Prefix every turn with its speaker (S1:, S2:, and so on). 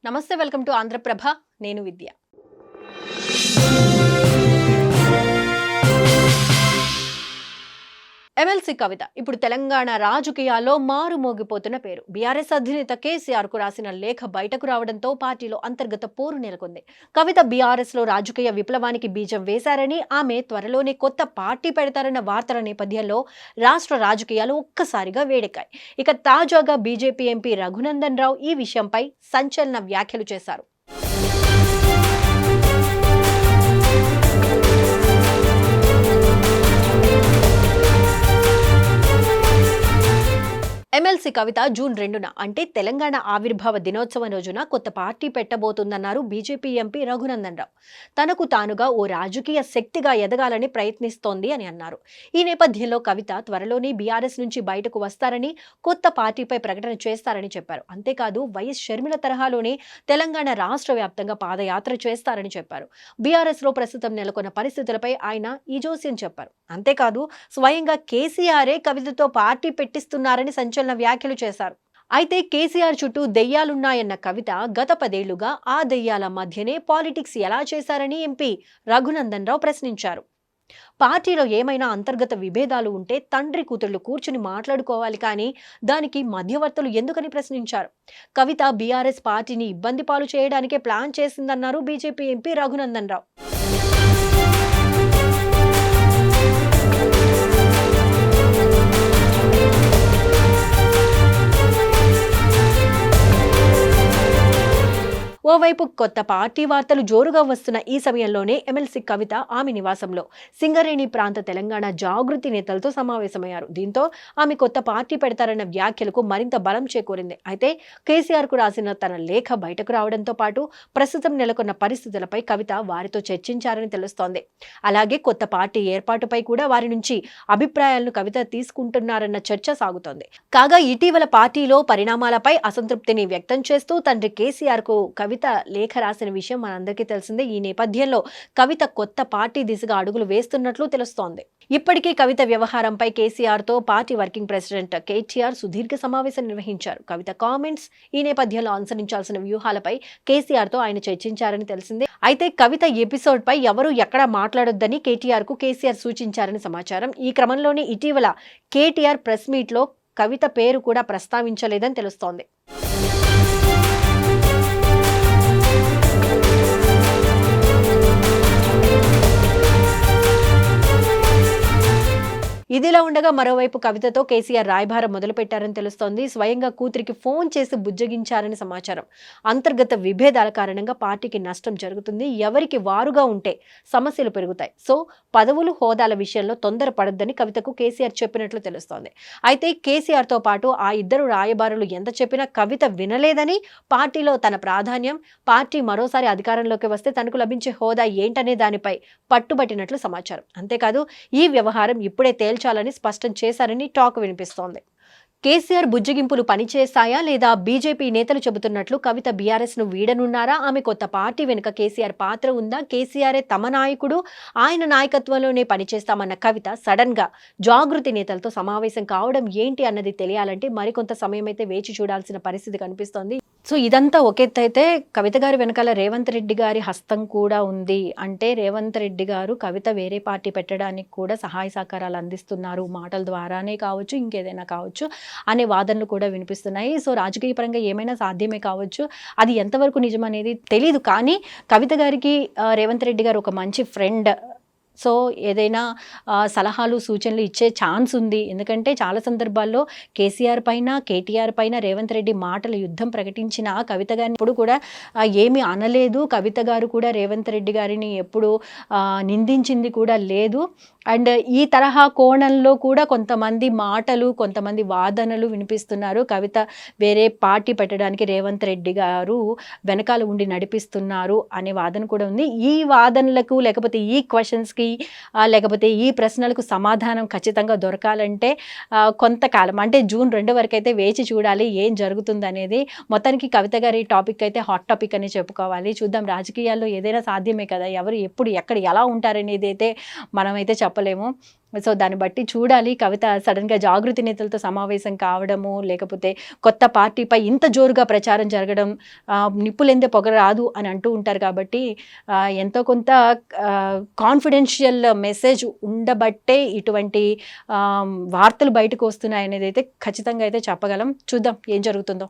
S1: నమస్తే, welcome to Andhraprabha. నేను విద్య. MLC కవిత ఇప్పుడు తెలంగాణ రాజకీయాల్లో మారుమోగిపోతున్న పేరు. బీఆర్ఎస్ అధినేత కేసీఆర్ కు రాసిన లేఖ బయటకు రావడంతో పార్టీలో అంతర్గత పోరు నెలకొంది. కవిత బీఆర్ఎస్ లో రాజకీయ విప్లవానికి బీజం వేశారని, ఆమె త్వరలోనే కొత్త పార్టీ పెడతారన్న వార్తల నేపథ్యంలో రాష్ట్ర రాజకీయాలు ఒక్కసారిగా వేడెక్కాయి. ఇక తాజాగా బీజేపీ ఎంపీ రఘునందన్ రావు ఈ విషయంపై సంచలన వ్యాఖ్యలు చేశారు. ఎమ్మెల్సీ కవిత జూన్ 2న అంటే తెలంగాణ ఆవిర్భావ దినోత్సవం రోజున కొత్త party పెట్టబోతుందన్నారు BJP MP Raghunandan Rao. తనకు తానుగా ఓ రాజకీయ శక్తిగా ఎదగాలని ప్రయత్నిస్తోంది అని అన్నారు. ఈ నేపథ్యంలో కవిత త్వరలోనే బీఆర్ఎస్ నుంచి బయటకు వస్తారని, కొత్త పార్టీపై ప్రకటన చేస్తారని చెప్పారు. అంతేకాదు వైఎస్ షర్మిల తరహాలోనే తెలంగాణ రాష్ట్ర వ్యాప్తంగా పాదయాత్ర చేస్తారని చెప్పారు. బీఆర్ఎస్ లో ప్రస్తుతం నెలకొన్న పరిస్థితులపై ఆయన ఈ జోస్యం చెప్పారు. అంతేకాదు స్వయంగా కేసీఆరే కవితతో పార్టీ పెట్టిస్తున్నారని సంచలన వ్యాఖ్యలు చేశారు. అయితే కేసీఆర్ చుట్టూ దెయ్యాలున్నాయన్న కవిత గత 10 ఏళ్లుగా ఆ దెయ్యాల మధ్యనే పాలిటిక్స్ ఎలా చేశారని ఎంపీ రఘునందన్ రావు ప్రశ్నించారు. పార్టీలో ఏమైనా అంతర్గత విభేదాలు ఉంటే తండ్రి కూతుళ్లు కూర్చుని మాట్లాడుకోవాలి, కానీ దానికి మధ్యవర్తులు ఎందుకని ప్రశ్నించారు. కవిత బీఆర్ఎస్ పార్టీని ఇబ్బంది పాలు చేయడానికే plan చేసిందన్నారు BJP MP Raghunandan Rao. ఓవైపు కొత్త పార్టీ వార్తలు జోరుగా వస్తున్న ఈ సమయంలోనే ఎమ్మెల్సీ కవిత ఆమె నివాసంలో సింగరేణి ప్రాంత తెలంగాణ జాగృతి నేతలతో సమావేశమయ్యారు. దీంతో ఆమె కొత్త పార్టీ పెడతారన్న వ్యాఖ్యలకు మరింత బలం చేకూరింది. అయితే కేసీఆర్ కు రాసిన తన లేఖ బయటకు రావడంతో పాటు ప్రస్తుతం నెలకొన్న పరిస్థితులపై కవిత వారితో చర్చించారని తెలుస్తోంది. అలాగే కొత్త పార్టీ ఏర్పాటుపై కూడా వారి నుంచి అభిప్రాయాలను కవిత తీసుకుంటున్నారన్న చర్చ సాగుతోంది. కాగా ఇటీవల పార్టీలో పరిణామాలపై అసంతృప్తిని వ్యక్తం చేస్తూ తండ్రి కేసీఆర్ కు కవిత లేఖ రాసిన విషయం మనందరికీ తెలిసిందే. ఈ నేపథ్యంలో కవిత కొత్త పార్టీ దిశగా అడుగులు వేస్తున్నట్లు తెలుస్తోంది. ఇప్పటికే కవిత వ్యవహారంపై కేసీఆర్ తో పార్టీ వర్కింగ్ ప్రెసిడెంట్ కేటీఆర్ సుదీర్ఘ సమావేశం నిర్వహించారు. కవిత కామెంట్స్, ఈ నేపథ్యంలో అనుసరించాల్సిన వ్యూహాలపై కేసీఆర్ తో ఆయన చర్చించారని తెలిసిందే. అయితే కవిత ఎపిసోడ్ పై ఎవరు ఎక్కడా మాట్లాడొద్దని కేటీఆర్ కు కేసీఆర్ సూచించారని సమాచారం. ఈ క్రమంలోనే ఇటీవల కేటీఆర్ ప్రెస్ మీట్ లో కవిత పేరు కూడా ప్రస్తావించలేదని తెలుస్తోంది. ఇదిలా ఉండగా మరోవైపు కవితతో కేసీఆర్ రాయబారం మొదలుపెట్టారని తెలుస్తోంది. స్వయంగా కూతురికి ఫోన్ చేసి బుజ్జగించారని సమాచారం. అంతర్గత విభేదాల కారణంగా పార్టీకి నష్టం జరుగుతుంది, ఎవరికి వారుగా ఉంటే సమస్యలు పెరుగుతాయి, సో పదవులు హోదాల విషయంలో తొందరపడొద్దని కవితకు కేసీఆర్ చెప్పినట్లు తెలుస్తోంది. అయితే కేసీఆర్ తో పాటు ఆ ఇద్దరు రాయబారులు ఎంత చెప్పినా కవిత వినలేదని, పార్టీలో తన ప్రాధాన్యం, పార్టీ మరోసారి అధికారంలోకి వస్తే తనకు లభించే హోదా ఏంటనే దానిపై పట్టుబట్టినట్లు సమాచారం. అంతేకాదు ఈ వ్యవహారం ఇప్పుడే తేల్చాలని స్పష్టం చేశారని టాక్ వినిపిస్తోంది. కేసీఆర్ బుజ్జగింపులు పనిచేస్తాయా లేదా బీజేపీ నేతలు చెబుతున్నట్లు కవిత బీఆర్ఎస్ ను వీడనున్నారా? ఆమె కొత్త పార్టీ వెనుక కేసీఆర్ పాత్ర ఉందా? కేసీఆరే తమ నాయకుడు, ఆయన నాయకత్వంలోనే పనిచేస్తామన్న కవిత సడన్ గా జాగృతి నేతలతో సమావేశం కావడం ఏంటి అన్నది తెలియాలంటే మరికొంత సమయం అయితే వేచి చూడాల్సిన పరిస్థితి కనిపిస్తోంది. సో ఇదంతా ఒకెత్తైతే కవిత గారి వెనకాల రేవంత్ రెడ్డి గారి హస్తం కూడా ఉంది. అంటే రేవంత్ రెడ్డి గారు కవిత వేరే పార్టీ పెట్టడానికి కూడా సహాయ సహకారాలు అందిస్తున్నారు, మాటల ద్వారానే కావచ్చు, ఇంకేదైనా కావచ్చు అనే వాదనలు కూడా వినిపిస్తున్నాయి. సో రాజకీయ పరంగా ఏమైనా సాధ్యమే కావచ్చు, అది ఎంతవరకు నిజం అనేది తెలీదు. కానీ కవిత గారికి రేవంత్ రెడ్డి గారు ఒక మంచి ఫ్రెండ్. సో ఏదైనా సలహాలు సూచనలు ఇచ్చే ఛాన్స్ ఉంది. ఎందుకంటే చాలా సందర్భాల్లో కేసీఆర్ పైన, కేటీఆర్ పైన రేవంత్ రెడ్డి మాటల యుద్ధం ప్రకటించిన కవిత గారిని ఇప్పుడు కూడా ఏమీ అనలేదు. కవిత గారు కూడా రేవంత్ రెడ్డి గారిని ఎప్పుడు నిందించింది కూడా లేదు. అండ్ ఈ తరహా కోణంలో కూడా కొంతమంది మాటలు, కొంతమంది వాదనలు వినిపిస్తున్నారు. కవిత వేరే పార్టీ పెట్టడానికి రేవంత్ రెడ్డి గారు వెనకాల ఉండి నడిపిస్తున్నారు అనే వాదన కూడా ఉంది. ఈ వాదనలకు లేకపోతే ఈ క్వశ్చన్స్కి లేకపోతే ఈ ప్రశ్నలకు సమాధానం ఖచ్చితంగా దొరకాలంటే కొంతకాలం అంటే జూన్ 2 వరకు అయితే వేచి చూడాలి ఏం జరుగుతుంది అనేది. మొత్తానికి కవిత గారి టాపిక్ అయితే హాట్ టాపిక్ అని చెప్పుకోవాలి. చూద్దాం, రాజకీయాల్లో ఏదైనా సాధ్యమే కదా, ఎవరు ఎప్పుడు ఎక్కడ ఎలా ఉంటారనేది అయితే మనమైతే చెప్పలేము. సో దాన్ని బట్టి చూడాలి. కవిత సడెన్‌గా జాగృతి నేతలతో సమావేశం కావడము, లేకపోతే కొత్త పార్టీపై ఇంత జోరుగా ప్రచారం జరగడం, నిప్పులెందే పొగ రాదు అని అంటూ ఉంటారు కాబట్టి ఎంతో కొంత కాన్ఫిడెన్షియల్ మెసేజ్ ఉండబట్టే ఇటువంటి వార్తలు బయటకు వస్తున్నాయనేదైతే ఖచ్చితంగా అయితే చెప్పగలం. చూద్దాం ఏం జరుగుతుందో.